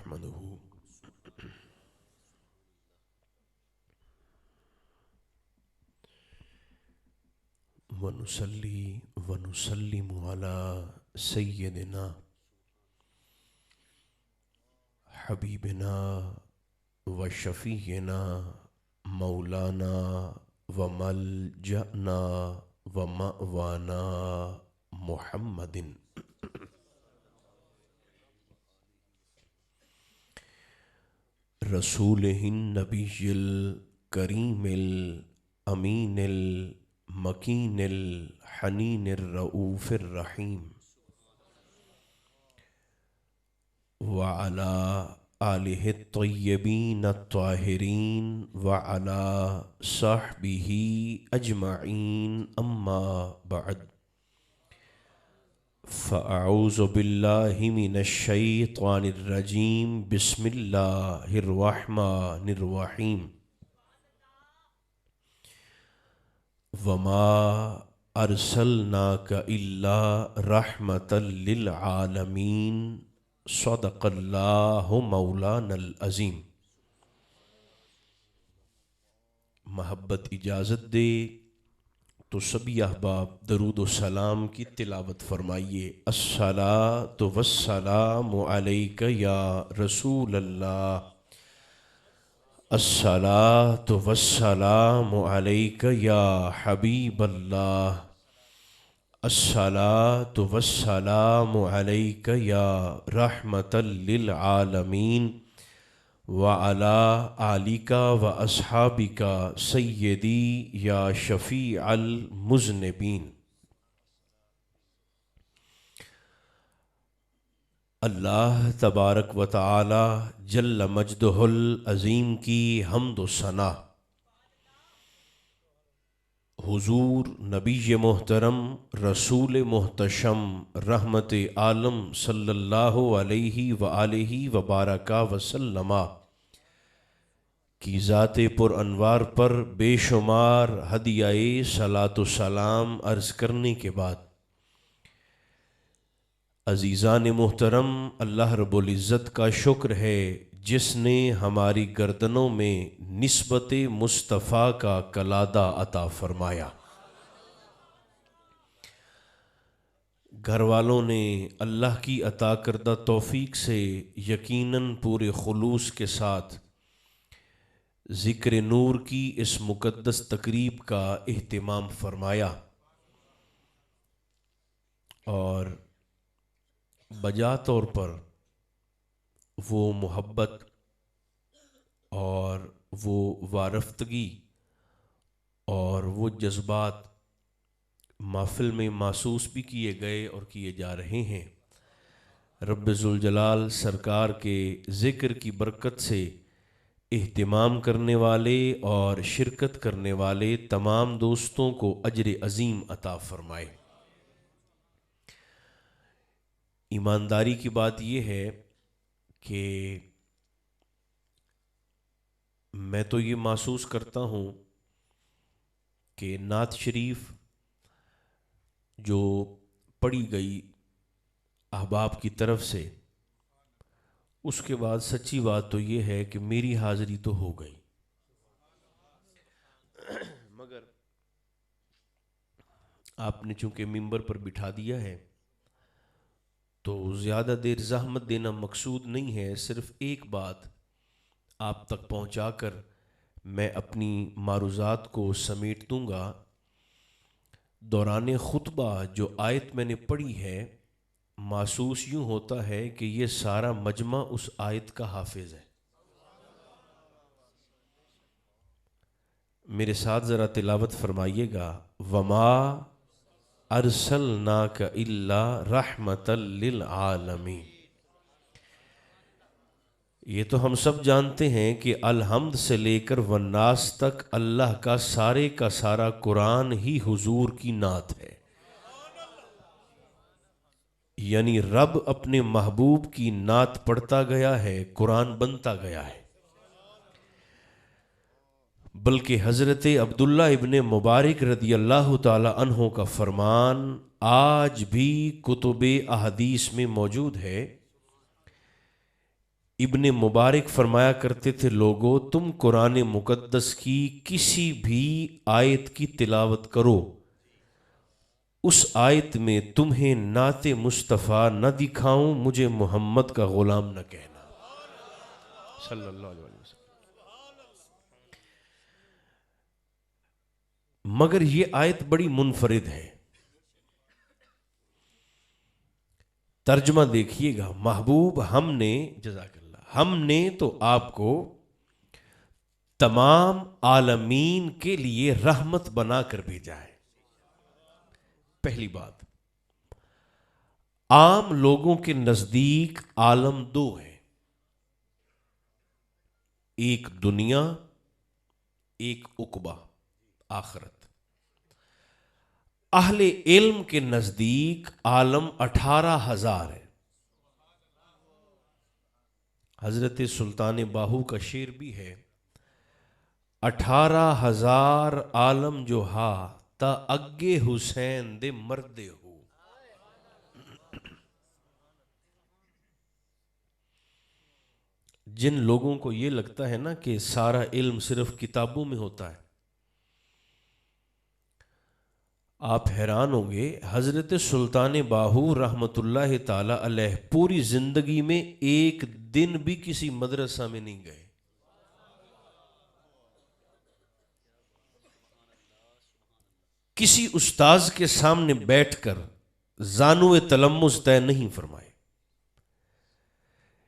نحمده ونصلي ونسلم على سيدنا حبيبنا وشفيعنا مولانا وملجأنا ومأوانا محمد رسوله النبي الكريم الأمين المكين الحنين الرؤوف الرحيم وعلى آله الطيبين الطاهرين وعلى صحبه أجمعين أما بعد فأعوذ بالله من الشيطان الرجيم بسم الله الرحمن الرحيم وما أرسلناك إلا رحمة للعالمين صدق الله مولانا العظيم۔ محبت اجازت دے تو سبھی احباب درود و سلام کی تلاوت فرمائیے۔ الصلاۃ والسلام علیک یا رسول اللہ، الصلاۃ والسلام علیک یا حبیب اللہ، الصلاۃ والسلام علیک یا رحمۃ للعالمین وعلى آلک واصحابک سیدی یا شفیع المذنبین۔ اللہ تبارک و تعالی جل مجدہ العظیم کی حمد و ثنا حضور نبی محترم رسول محتشم رحمت عالم صلی اللہ علیہ وآلہ وبارک وسلم کی ذات پر انوار پر بے شمار ہدیہ صلاۃ و سلام عرض کرنے کے بعد، عزیزان محترم، اللہ رب العزت کا شکر ہے جس نے ہماری گردنوں میں نسبت مصطفیٰ کا کلادہ عطا فرمایا۔ گھر والوں نے اللہ کی عطا کردہ توفیق سے یقیناً پورے خلوص کے ساتھ ذکر نور کی اس مقدس تقریب کا اہتمام فرمایا، اور بجا طور پر وہ محبت اور وہ وارفتگی اور وہ جذبات محفل میں محسوس بھی کیے گئے اور کیے جا رہے ہیں۔ رب ذوالجلال سرکار کے ذکر کی برکت سے اہتمام کرنے والے اور شرکت کرنے والے تمام دوستوں کو اجر عظیم عطا فرمائے۔ ایمانداری کی بات یہ ہے کہ میں تو یہ محسوس کرتا ہوں کہ نعت شریف جو پڑھی گئی احباب کی طرف سے، اس کے بعد سچی بات تو یہ ہے کہ میری حاضری تو ہو گئی، مگر آپ نے چونکہ ممبر پر بٹھا دیا ہے تو زیادہ دیر زحمت دینا مقصود نہیں ہے۔ صرف ایک بات آپ تک پہنچا کر میں اپنی معروضات کو سمیٹ دوں گا۔ دوران خطبہ جو آیت میں نے پڑھی ہے، محسوس یوں ہوتا ہے کہ یہ سارا مجمع اس آیت کا حافظ ہے۔ میرے ساتھ ذرا تلاوت فرمائیے گا۔ وما ارسلناک الا رحمۃ للعالمین۔ یہ تو ہم سب جانتے ہیں کہ الحمد سے لے کر والناس تک اللہ کا سارا قرآن ہی حضور کی نعت ہے، یعنی رب اپنے محبوب کی نعت پڑھتا گیا ہے، قرآن بنتا گیا ہے۔ بلکہ حضرت عبداللہ ابن مبارک رضی اللہ تعالی عنہ کا فرمان آج بھی کتب احادیث میں موجود ہے ابن مبارک فرمایا کرتے تھے لوگو تم قرآن مقدس کی کسی بھی آیت کی تلاوت کرو، اس آیت میں تمہیں نعت مصطفیٰ نہ دکھاؤں، مجھے محمد کا غلام نہ کہنا صلی اللہ علیہ وسلم۔ مگر یہ آیت بڑی منفرد ہے۔ ترجمہ دیکھیے گا، محبوب ہم نے، جزاک اللہ، ہم نے تو آپ کو تمام عالمین کے لیے رحمت بنا کر بھیجا ہے۔ پہلی بات، عام لوگوں کے نزدیک عالم دو ہیں، ایک دنیا، ایک عقبہ آخرت۔ اہل علم کے نزدیک عالم 18,000 ہے۔ حضرت سلطان باہو کا شعر بھی ہے، 18,000 عالم جو ہا تا اگے حسین دے مردے ہو۔ جن لوگوں کو یہ لگتا ہے نا کہ سارا علم صرف کتابوں میں ہوتا ہے، آپ حیران ہوں گے، حضرت سلطان باہو رحمت اللہ تعالی علیہ پوری زندگی میں ایک دن بھی کسی مدرسہ میں نہیں گئے۔ کسی استاذ کے سامنے بیٹھ کر زانو تلمس طے نہیں فرمائے،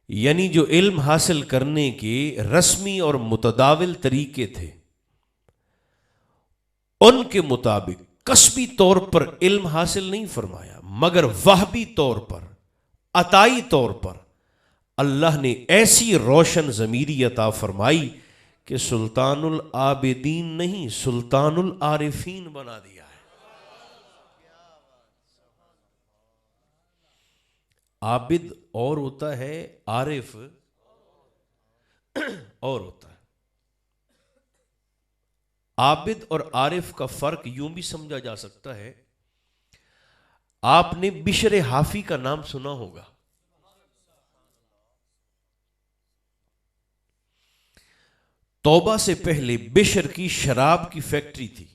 یعنی جو علم حاصل کرنے کے رسمی اور متداول طریقے تھے ان کے مطابق کسبی طور پر علم حاصل نہیں فرمایا، مگر وہبی طور پر، عطائی طور پر اللہ نے ایسی روشن ضمیری عطا فرمائی کہ سلطان العابدین نہیں، سلطان العارفین بنا دیا ہے۔ عابد اور ہوتا ہے، عارف اور ہوتا ہے۔ عابد اور عارف کا فرق یوں بھی سمجھا جا سکتا ہے، آپ نے بشر حافی کا نام سنا ہوگا۔ توبہ سے پہلے بشر کی شراب کی فیکٹری تھی،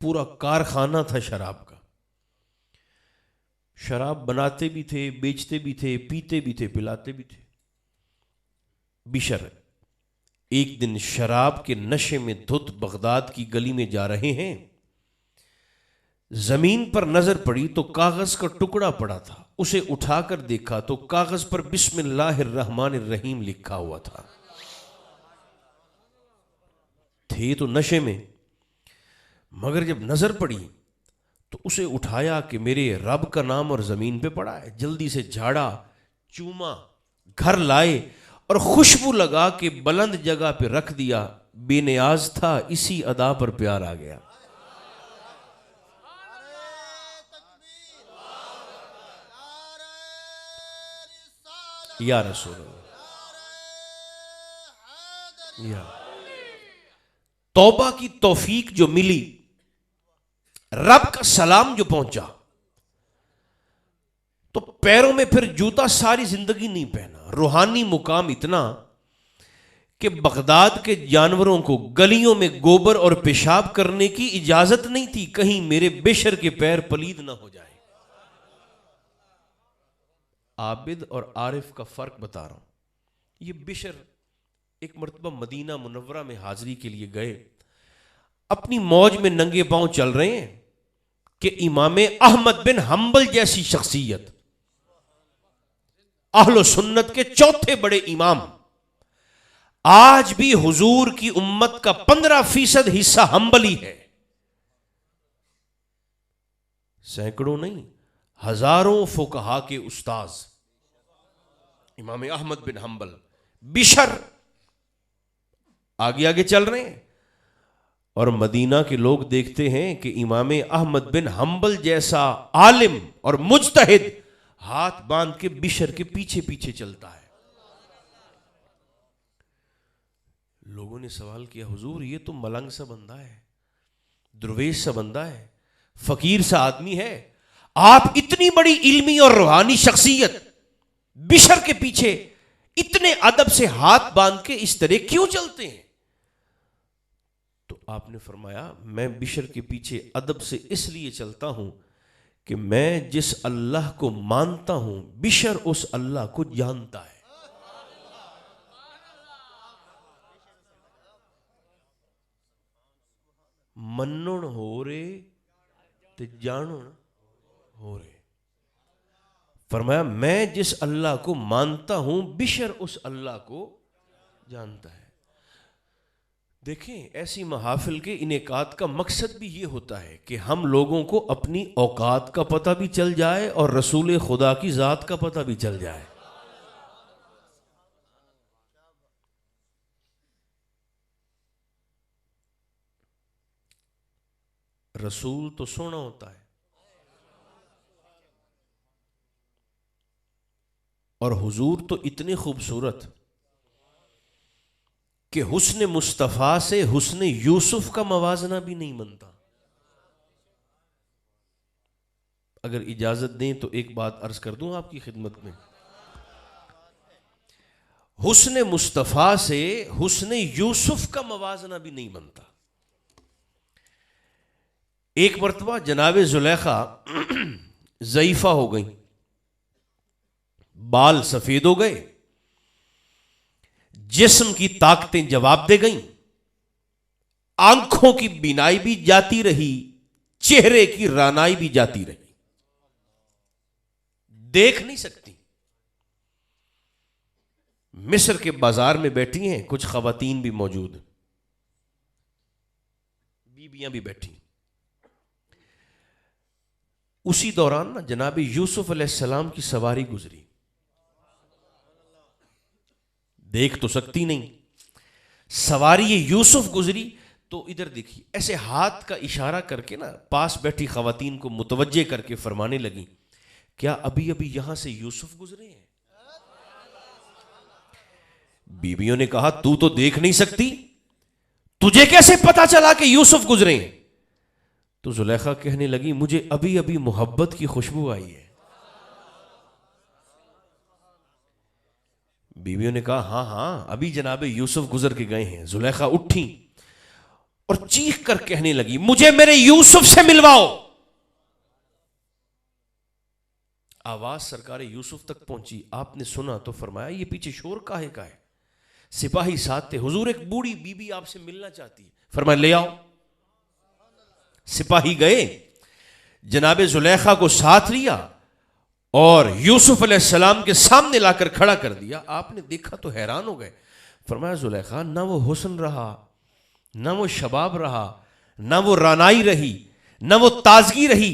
پورا کارخانہ تھا شراب کا، شراب بناتے بھی تھے، بیچتے بھی تھے، پیتے بھی تھے، پلاتے بھی تھے۔ بشر ایک دن شراب کے نشے میں دھت بغداد کی گلی میں جا رہے ہیں، زمین پر نظر پڑی تو کاغذ کا ٹکڑا پڑا تھا، اسے اٹھا کر دیکھا تو کاغذ پر بسم اللہ الرحمن الرحیم لکھا ہوا تھا۔ تھے تو نشے میں، مگر جب نظر پڑی تو اسے اٹھایا کہ میرے رب کا نام اور زمین پہ پڑا ہے، جلدی سے جھاڑا، چوما، گھر لائے اور خوشبو لگا کے بلند جگہ پہ رکھ دیا۔ بے نیاز تھا، اسی ادا پر پیار آ گیا۔ یا رسول اللہ، یا توبہ کی توفیق جو ملی، رب کا سلام جو پہنچا، تو پیروں میں پھر جوتا ساری زندگی نہیں پہنا۔ روحانی مقام اتنا کہ بغداد کے جانوروں کو گلیوں میں گوبر اور پیشاب کرنے کی اجازت نہیں تھی، کہیں میرے بشر کے پیر پلید نہ ہو جائے۔ عابد اور عارف کا فرق بتا رہا ہوں۔ یہ بشر ایک مرتبہ مدینہ منورہ میں حاضری کے لیے گئے، اپنی موج میں ننگے پاؤں چل رہے ہیں کہ امام احمد بن حنبل جیسی شخصیت، اہل و سنت کے چوتھے بڑے امام، آج بھی حضور کی امت کا 15% حصہ حنبلی ہے، سینکڑوں نہیں، ہزاروں فقہا کے استاذ امام احمد بن حنبل، بشر آگے آگے چل رہے ہیں، اور مدینہ کے لوگ دیکھتے ہیں کہ امام احمد بن حنبل جیسا عالم اور مجتہد ہاتھ باندھ کے بشر کے پیچھے پیچھے چلتا ہے۔ لوگوں نے سوال کیا، حضور یہ تو ملنگ سا بندہ ہے، درویش سا بندہ ہے، فقیر سا آدمی ہے، آپ اتنی بڑی علمی اور روحانی شخصیت بشر کے پیچھے اتنے ادب سے ہاتھ باندھ کے اس طرح کیوں چلتے ہیں؟ تو آپ نے فرمایا میں بشر کے پیچھے ادب سے اس لیے چلتا ہوں کہ میں جس اللہ کو مانتا ہوں بشر اس اللہ کو جانتا ہے. منن ہو رے تے جانن ہو رے. فرمایا میں جس اللہ کو مانتا ہوں بشر اس اللہ کو جانتا ہے. دیکھیں ایسی محافل کے انعقاد کا مقصد بھی یہ ہوتا ہے کہ ہم لوگوں کو اپنی اوقات کا پتہ بھی چل جائے اور رسول خدا کی ذات کا پتہ بھی چل جائے. رسول تو سونا ہوتا ہے اور حضور تو اتنے خوبصورت کہ حسن مصطفیٰ سے حسن یوسف کا موازنہ بھی نہیں بنتا. اگر اجازت دیں تو ایک بات عرض کر دوں آپ کی خدمت میں. حسن مصطفیٰ سے حسن یوسف کا موازنہ بھی نہیں بنتا. ایک مرتبہ جناب زلیخا ضعیفہ ہو گئی، بال سفید ہو گئے، جسم کی طاقتیں جواب دے گئیں، آنکھوں کی بینائی بھی جاتی رہی، چہرے کی رانائی بھی جاتی رہی، دیکھ نہیں سکتی. مصر کے بازار میں بیٹھی ہیں، کچھ خواتین بھی موجود، بیویاں بھی بیٹھی. اسی دوران نا جناب یوسف علیہ السلام کی سواری گزری، دیکھ تو سکتی نہیں، سواری یوسف گزری تو ادھر دیکھی، ایسے ہاتھ کا اشارہ کر کے نا پاس بیٹھی خواتین کو متوجہ کر کے فرمانے لگی کیا ابھی ابھی یہاں سے یوسف گزرے ہیں؟ بیویوں نے کہا تو دیکھ نہیں سکتی، تجھے کیسے پتا چلا کہ یوسف گزرے ہیں؟ تو زلیخا کہنے لگی مجھے ابھی ابھی محبت کی خوشبو آئی ہے. بیویوں نے کہا ہاں ہاں ابھی جناب یوسف گزر کے گئے ہیں. زلیخا اٹھی اور چیخ کر کہنے لگی مجھے میرے یوسف سے ملواؤ. آواز سرکار یوسف تک پہنچی، آپ نے سنا تو فرمایا یہ پیچھے شور کاہے کا ہے؟ سپاہی ساتھ تھے. حضور ایک بوڑھی بی بی آپ سے ملنا چاہتی ہے. فرمایا لے آؤ. سپاہی گئے، جناب زلیخا کو ساتھ لیا اور یوسف علیہ السلام کے سامنے لا کر کھڑا کر دیا. آپ نے دیکھا تو حیران ہو گئے. فرمایا زلیخا نہ وہ حسن رہا، نہ وہ شباب رہا، نہ وہ رانائی رہی، نہ وہ تازگی رہی،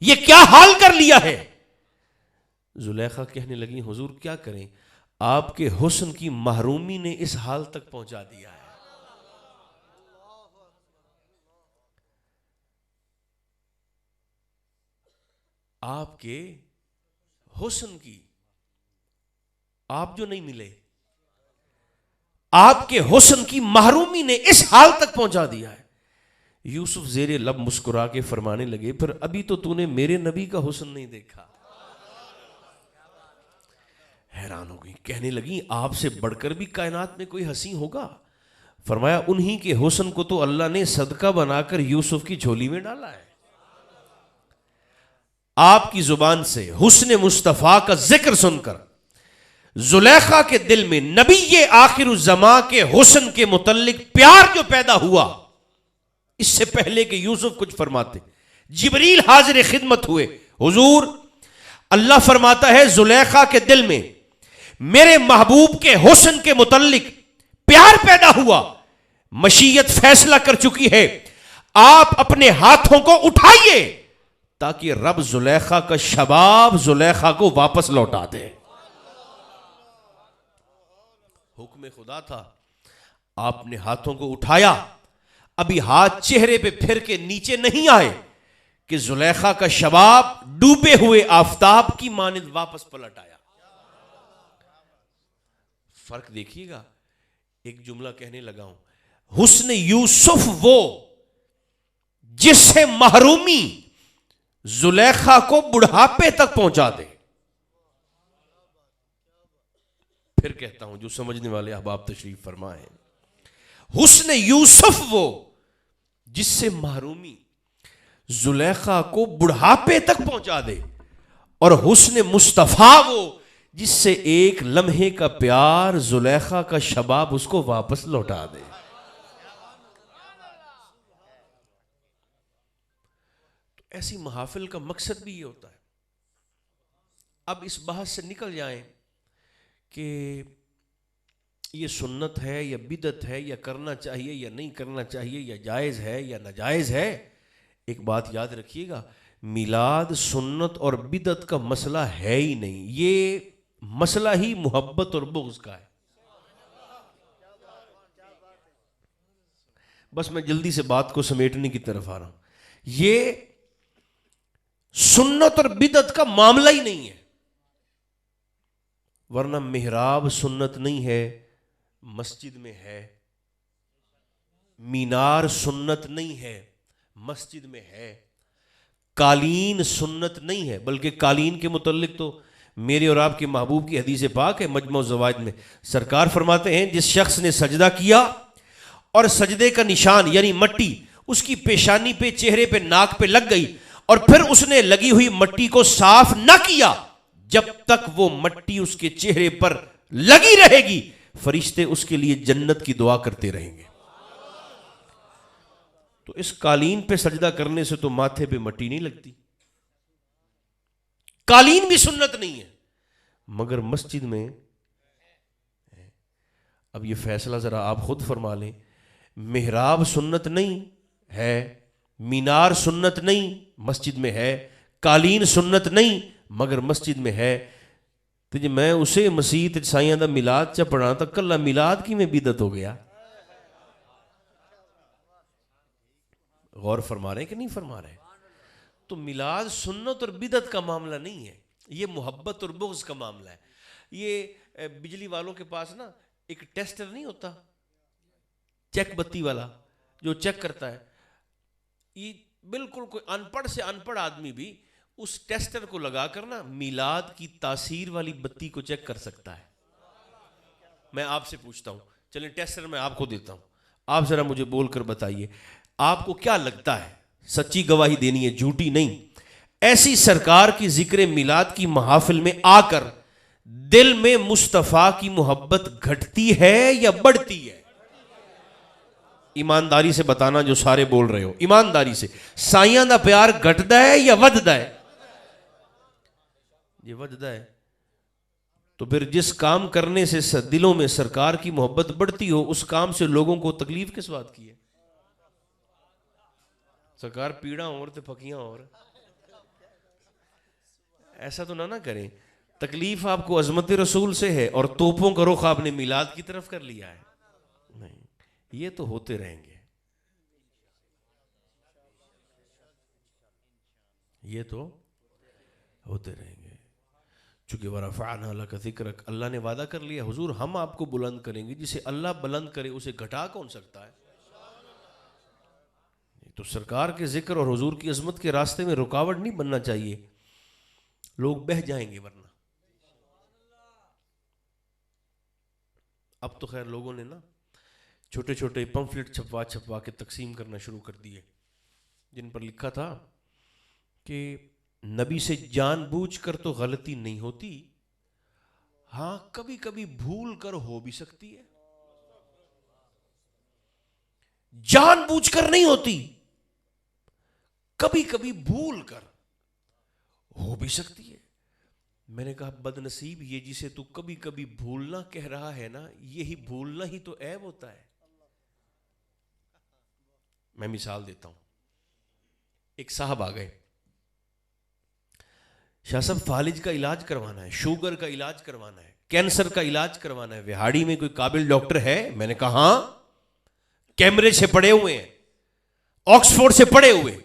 یہ کیا حال کر لیا ہے؟ زلیخا کہنے لگی حضور کیا کریں، آپ کے حسن کی محرومی نے اس حال تک پہنچا دیا ہے. آپ کے حسن کی، آپ جو نہیں ملے، آپ کے حسن کی محرومی نے اس حال تک پہنچا دیا ہے. یوسف زیر لب مسکرا کے فرمانے لگے پھر ابھی تو نے میرے نبی کا حسن نہیں دیکھا. حیران ہو گئی، کہنے لگی آپ سے بڑھ کر بھی کائنات میں کوئی حسین ہوگا؟ فرمایا انہی کے حسن کو تو اللہ نے صدقہ بنا کر یوسف کی جھولی میں ڈالا ہے. آپ کی زبان سے حسن مصطفیٰ کا ذکر سن کر زلیخا کے دل میں نبی آخر الزمان کے حسن کے متعلق پیار جو پیدا ہوا، اس سے پہلے کہ یوسف کچھ فرماتے جبریل حاضر خدمت ہوئے. حضور اللہ فرماتا ہے زلیخا کے دل میں میرے محبوب کے حسن کے متعلق پیار پیدا ہوا، مشیت فیصلہ کر چکی ہے، آپ اپنے ہاتھوں کو اٹھائیے تاکہ رب زلیخا کا شباب زلیخا کو واپس لوٹا دے. حکم خدا تھا، آپ نے ہاتھوں کو اٹھایا، ابھی ہاتھ چہرے پہ پھر کے نیچے نہیں آئے کہ زلیخا کا شباب ڈوبے ہوئے آفتاب کی مانند واپس پلٹ آیا. فرق دیکھیے گا. ایک جملہ کہنے لگا ہوں، حسن یوسف وہ جس سے محرومی زلیخا کو بڑھاپے تک پہنچا دے. پھر کہتا ہوں جو سمجھنے والے احباب تشریف فرمائیں. حسن یوسف وہ جس سے محرومی زلیخا کو بڑھاپے تک پہنچا دے، اور حسن مصطفیٰ وہ جس سے ایک لمحے کا پیار زلیخا کا شباب اس کو واپس لوٹا دے. تو ایسی محافل کا مقصد بھی یہ ہوتا ہے. اب اس بحث سے نکل جائیں کہ یہ سنت ہے یا بدعت ہے، یا کرنا چاہیے یا نہیں کرنا چاہیے، یا جائز ہے یا ناجائز ہے. ایک بات یاد رکھیے گا، میلاد سنت اور بدعت کا مسئلہ ہے ہی نہیں، یہ مسئلہ ہی محبت اور بغض کا ہے. بس میں جلدی سے بات کو سمیٹنے کی طرف آ رہا ہوں. یہ سنت اور بدعت کا معاملہ ہی نہیں ہے، ورنہ محراب سنت نہیں ہے، مسجد میں ہے. مینار سنت نہیں ہے، مسجد میں ہے. قالین سنت نہیں ہے، بلکہ قالین کے متعلق تو میرے اور آپ کے محبوب کی حدیث پاک ہے مجمع الزوائد میں. سرکار فرماتے ہیں جس شخص نے سجدہ کیا اور سجدے کا نشان یعنی مٹی اس کی پیشانی پہ، چہرے پہ، ناک پہ لگ گئی، اور پھر اس نے لگی ہوئی مٹی کو صاف نہ کیا، جب تک وہ مٹی اس کے چہرے پر لگی رہے گی فرشتے اس کے لیے جنت کی دعا کرتے رہیں گے. تو اس قالین پہ سجدہ کرنے سے تو ماتھے پہ مٹی نہیں لگتی، قالین بھی سنت نہیں ہے، مگر مسجد میں. اب یہ فیصلہ ذرا آپ خود فرما لیں. محراب سنت نہیں ہے، مینار سنت نہیں مسجد میں ہے، قالین سنت نہیں مگر مسجد میں ہے. تو جی میں اسے مسیح سائیاں دا میلاد چا پڑھا تا کلا میلاد کی میں بدعت ہو گیا. غور فرما رہے ہیں کہ نہیں فرما رہے؟ تو میلاد سنت اور بدعت کا معاملہ نہیں ہے، یہ محبت اور بغض کا معاملہ ہے. یہ بجلی والوں کے پاس نا ایک ٹیسٹر نہیں ہوتا، چیک بتی والا جو چیک کرتا ہے، یہ بالکل کوئی ان پڑھ سے ان پڑھ آدمی بھی اس ٹیسٹر کو لگا کر نا میلاد کی تاثیر والی بتی کو چیک کر سکتا ہے. میں آپ سے پوچھتا ہوں، چلیں ٹیسٹر میں آپ کو دیتا ہوں، آپ ذرا مجھے بول کر بتائیے آپ کو کیا لگتا ہے، سچی گواہی دینی ہے جھوٹی نہیں، ایسی سرکار کی ذکر میلاد کی محافل میں آ کر دل میں مصطفیٰ کی محبت گھٹتی ہے یا بڑھتی ہے؟ ایمانداری سے بتانا جو سارے بول رہے ہو، ایمانداری سے. سائیاں دا پیار گھٹدا ہے یا وددا ہے؟ یہ وددا ہے. تو پھر جس کام کرنے سے دلوں میں سرکار کی محبت بڑھتی ہو اس کام سے لوگوں کو تکلیف کس بات کی ہے؟ سرکار پیڑا اور تے پھکیاں اور، ایسا تو نہ کریں. تکلیف آپ کو عظمت رسول سے ہے اور توپوں کا رخ آپ نے میلاد کی طرف کر لیا ہے. نہیں، یہ تو ہوتے رہیں گے، یہ تو ہوتے رہیں گے. چونکہ وَرَفَعْنَا لَكَ ذِكْرَكَ، اللہ نے وعدہ کر لیا حضور ہم آپ کو بلند کریں گے. جسے اللہ بلند کرے اسے گھٹا کون سکتا ہے؟ تو سرکار کے ذکر اور حضور کی عظمت کے راستے میں رکاوٹ نہیں بننا چاہیے، لوگ بہہ جائیں گے ورنہ. اب تو خیر لوگوں نے نا چھوٹے چھوٹے پمفلٹ چھپوا کے تقسیم کرنا شروع کر دیے، جن پر لکھا تھا کہ نبی سے جان بوجھ کر تو غلطی نہیں ہوتی، ہاں کبھی کبھی بھول کر ہو بھی سکتی ہے. جان بوجھ کر نہیں ہوتی، کبھی کبھی بھول کر ہو بھی سکتی ہے. میں نے کہا بد نصیب، یہ جسے تو کبھی کبھی بھولنا کہہ رہا ہے نا، یہی بھولنا ہی تو عیب ہوتا ہے. میں مثال دیتا ہوں. ایک صاحب آ گئے، شاہ صاحب فالج کا علاج کروانا ہے، شوگر کا علاج کروانا ہے، کینسر کا علاج کروانا ہے، وہاڑی میں کوئی قابل ڈاکٹر ہے؟ میں نے کہا ہاں، کیمبرج سے پڑھے ہوئے ہیں، آکسفورڈ سے پڑھے ہوئے،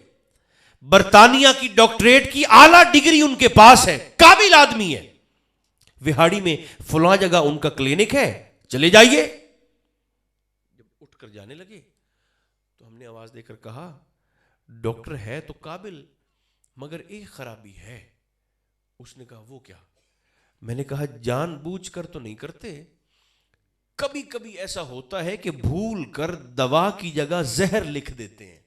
برطانیہ کی ڈاکٹریٹ کی اعلیٰ ڈگری ان کے پاس ہے، قابل آدمی ہے. وہاڑی میں فلاں جگہ ان کا کلینک ہے، چلے جائیے. جب اٹھ کر جانے لگے تو ہم نے آواز دے کر کہا ڈاکٹر ہے تو قابل، مگر ایک خرابی ہے. اس نے کہا وہ کیا؟ میں نے کہا جان بوجھ کر تو نہیں کرتے، کبھی کبھی ایسا ہوتا ہے کہ بھول کر دوا کی جگہ زہر لکھ دیتے ہیں.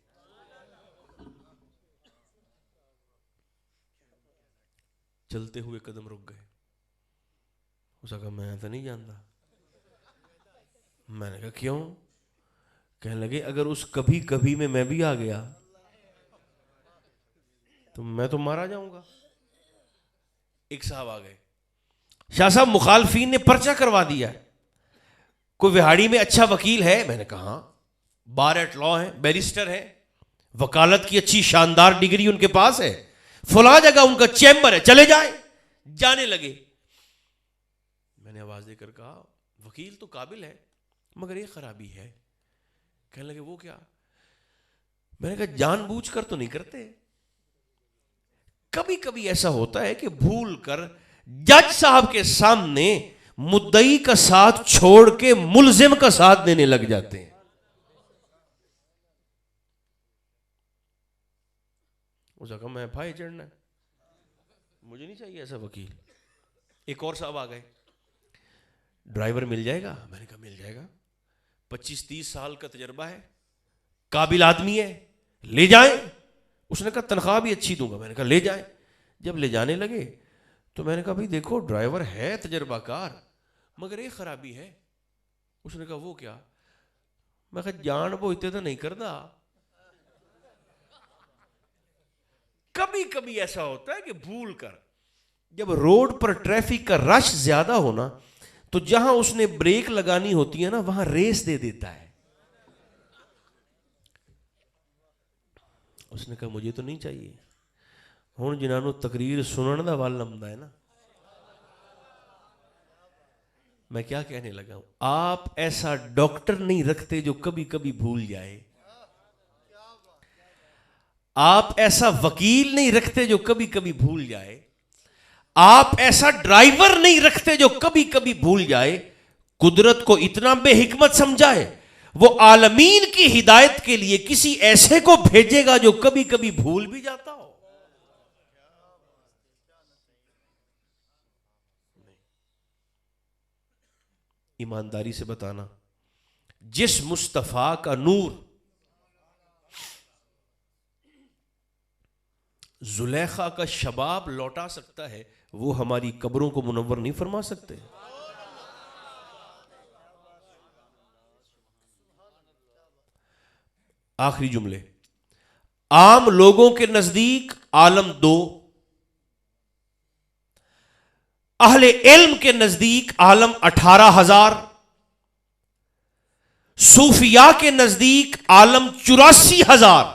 چلتے ہوئے قدم رک گئے. اس نے کہا میں تو نہیں جانتا. میں نے کہا کیوں؟ کہنے لگے اگر اس کبھی کبھی میں بھی آ گیا تو میں تو مارا جاؤں گا. ایک صاحب آ گئے. شاہ صاحب مخالفین نے پرچہ کروا دیا ہے, کوئی وہاڑی میں اچھا وکیل ہے؟ میں نے کہا ہاں, بار ایٹ لا ہے, بیرسٹر ہے, وکالت کی اچھی شاندار ڈگری ان کے پاس ہے, فلاں جگہ ان کا چیمبر ہے, چلے جائیں. جانے لگے. میں نے آواز دے کر کہا وکیل تو قابل ہے مگر ایک خرابی ہے. کہنے لگے وہ کیا؟ میں نے کہا جان بوجھ کر تو نہیں کرتے. کبھی کبھی ایسا ہوتا ہے کہ بھول کر جج صاحب کے سامنے مدعی کا ساتھ چھوڑ کے ملزم کا ساتھ دینے لگ جاتے ہیں. اس نے کہا میں پھائے چڑھنا ہے, مجھے نہیں چاہیے ایسا وکیل. ایک اور صاحب آ گئے. ڈرائیور مل جائے گا؟ میں نے کہا مل جائے گا, 25-30 سال کا تجربہ ہے, قابل آدمی ہے, لے جائیں. اس نے کہا تنخواہ بھی اچھی دوں گا. میں نے کہا لے جائیں. جب لے جانے لگے تو میں نے کہا بھائی دیکھو ڈرائیور ہے تجربہ کار مگر ایک خرابی ہے. اس نے کہا وہ کیا؟ میں کہا جان بوجھتے تو نہیں کرتا. کبھی کبھی ایسا ہوتا ہے کہ بھول کر جب روڈ پر ٹریفک کا رش زیادہ ہونا تو جہاں اس نے بریک لگانی ہوتی ہے نا وہاں ریس دے دیتا ہے. اس نے کہا مجھے تو نہیں چاہیے. ہوں جنہوں تقریر سنن دا وال لمدا ہے نا. میں کیا کہنے لگا ہوں, آپ ایسا ڈاکٹر نہیں رکھتے جو کبھی کبھی بھول جائے, آپ ایسا وکیل نہیں رکھتے جو کبھی کبھی بھول جائے, آپ ایسا ڈرائیور نہیں رکھتے جو کبھی کبھی بھول جائے. قدرت کو اتنا بے حکمت سمجھائے وہ عالمین کی ہدایت کے لیے کسی ایسے کو بھیجے گا جو کبھی کبھی بھول بھی جاتا ہو. ایمانداری سے بتانا, جس مصطفیٰ کا نور زلیخا کا شباب لوٹا سکتا ہے وہ ہماری قبروں کو منور نہیں فرما سکتے. آخری جملے. عام لوگوں کے نزدیک عالم 2, اہل علم کے نزدیک عالم 18,000, صوفیاء کے نزدیک عالم 84,000,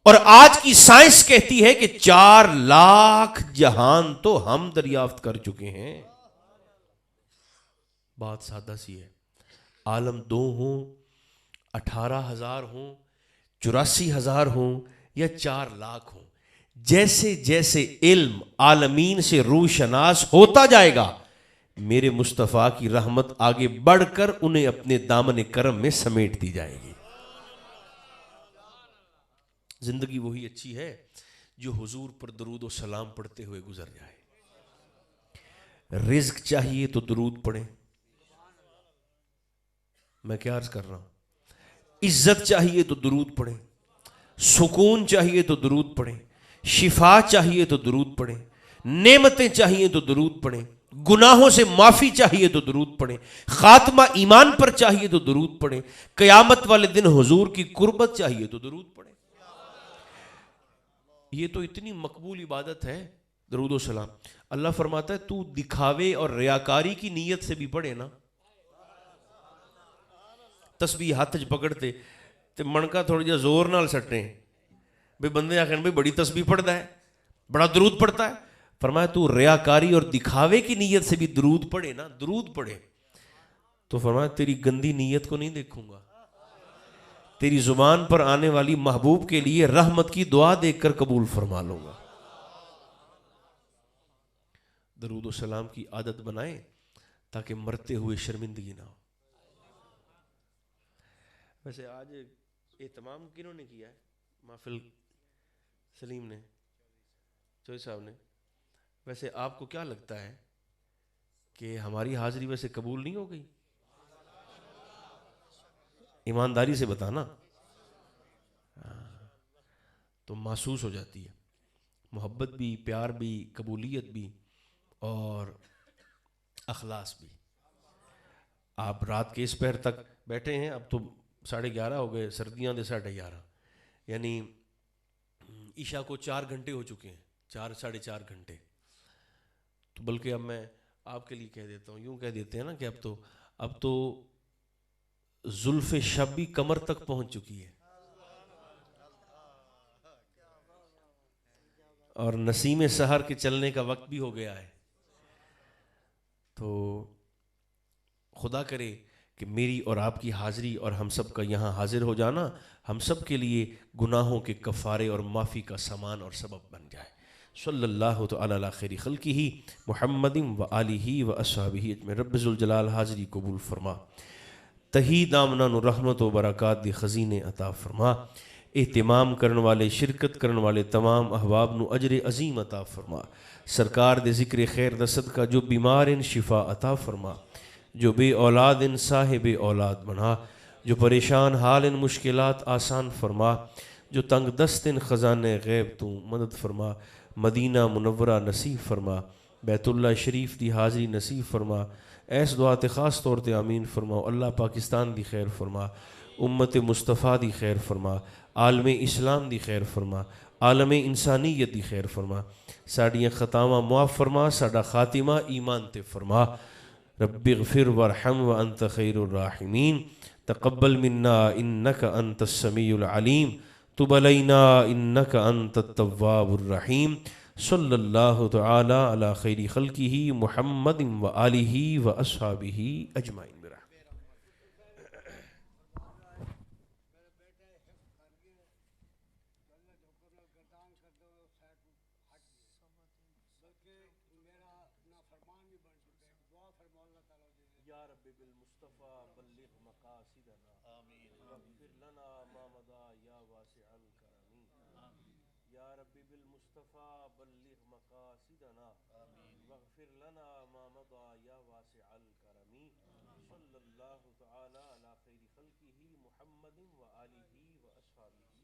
اور آج کی سائنس کہتی ہے کہ 4 لاکھ جہان تو ہم دریافت کر چکے ہیں. بات سادہ سی ہے, عالم 2 ہوں, 18,000 ہوں, 84,000 ہوں یا 4 لاکھ ہوں, جیسے جیسے علم عالمین سے روشناس ہوتا جائے گا میرے مصطفیٰ کی رحمت آگے بڑھ کر انہیں اپنے دامن کرم میں سمیٹ دی جائے گی. زندگی وہی اچھی ہے جو حضور پر درود و سلام پڑھتے ہوئے گزر جائے. رزق چاہیے تو درود پڑھیں. میں کیا عرض کر رہا ہوں, عزت چاہیے تو درود پڑھیں, سکون چاہیے تو درود پڑھیں, شفا چاہیے تو درود پڑھیں, نعمتیں چاہیے تو درود پڑھیں, گناہوں سے معافی چاہیے تو درود پڑھیں, خاتمہ ایمان پر چاہیے تو درود پڑھیں, قیامت والے دن حضور کی قربت چاہیے تو درود پڑھیں. یہ تو اتنی مقبول عبادت ہے درود و سلام. اللہ فرماتا ہے تو دکھاوے اور ریاکاری کی نیت سے بھی پڑھے نا, تسبیح ہاتھ پکڑتے تے منکا تھوڑا جا زور نال سٹے بھئی بندے آخر بھئی بڑی تسبیح پڑھتا ہے, بڑا درود پڑھتا ہے. فرمایا تو ریاکاری اور دکھاوے کی نیت سے بھی درود پڑھے نا, درود پڑھے. تو فرمایا تیری گندی نیت کو نہیں دیکھوں گا, تیری زبان پر آنے والی محبوب کے لیے رحمت کی دعا دیکھ کر قبول فرما لوں گا. درود و سلام کی عادت بنائیں تاکہ مرتے ہوئے شرمندگی نہ ہو. ویسے آج اہتمام کنہوں نے کیا ہے محفل؟ سلیم نے, چوہی صاحب نے. ویسے آپ کو کیا لگتا ہے کہ ہماری حاضری ویسے قبول نہیں ہو گئی؟ ایمانداری سے بتانا. تو محسوس ہو جاتی ہے محبت بھی، پیار بھی، قبولیت بھی، اور اخلاص بھی. آپ رات کے اس پہر تک بیٹھے ہیں، اب تو 11:30 ہو گئے، سردیاں دے 11:30، یعنی عشاء کو 4 گھنٹے ہو چکے ہیں، 4 ساڑھے 4 گھنٹے. تو بلکہ اب میں آپ کے لیے کہہ دیتا ہوں، یوں کہہ دیتے ہیں نا کہ اب تو زلف شب بھی کمر تک پہنچ چکی ہے، اور نسیم سحر کے چلنے کا وقت بھی ہو گیا ہے. تو خدا کرے کہ میری اور آپ کی حاضری اور ہم سب کا یہاں حاضر ہو جانا ہم سب کے لیے گناہوں کے کفارے اور معافی کا سامان اور سبب بن جائے. صلی اللہ تعالی علی خیر خلقہ محمد و آلہ و اصحابہ اجمعین. رب ذوالجلال حاضری قبول فرما، تہی دامنا نو رحمت و برکات دی خزینے عطا فرما. اہتمام کرن والے، شرکت کرن والے تمام احباب نو اجر عظیم عطا فرما. سرکار دے ذکر خیر دا صدقہ جو بیمار ان شفا عطا فرما، جو بے اولاد ان صاحب اولاد بنا، جو پریشان حال ان مشکلات آسان فرما، جو تنگ دست ان خزانے غیب تو مدد فرما. مدینہ منورہ نصیب فرما، بیت اللہ شریف دی حاضری نصیب فرما. ایس دعا تے خاص طور تے آمین فرماؤ. اللہ پاکستان دی خیر فرما، امت مصطفیٰ دی خیر فرما، عالم اسلام دی خیر فرما، عالم انسانیت دی خیر فرما. ساڑیاں خطاواں معاف فرما، ساڑا خاتمہ ایمان تے فرما. رب اغفر وارحم وانت خیر الراحمین. تقبل منا انک انت السمیع العلیم، تب علینا انک انت التواب الرحیم. صلی اللہ تعالی علی خیر خلقہ محمد و آلہ و اصحابہ اجمعین. یا رب بالمصطفیٰ بلغ مقاصدنا، واغفر لنا ما مضى یا واسع الکرم. یا رب بالمصطفیٰ بلغ مقاصدنا، واغفر لنا ما مضى یا واسع الکرم. صلی اللہ تعالی علی خیر خلقہ محمد و آلہ و اصحابہ.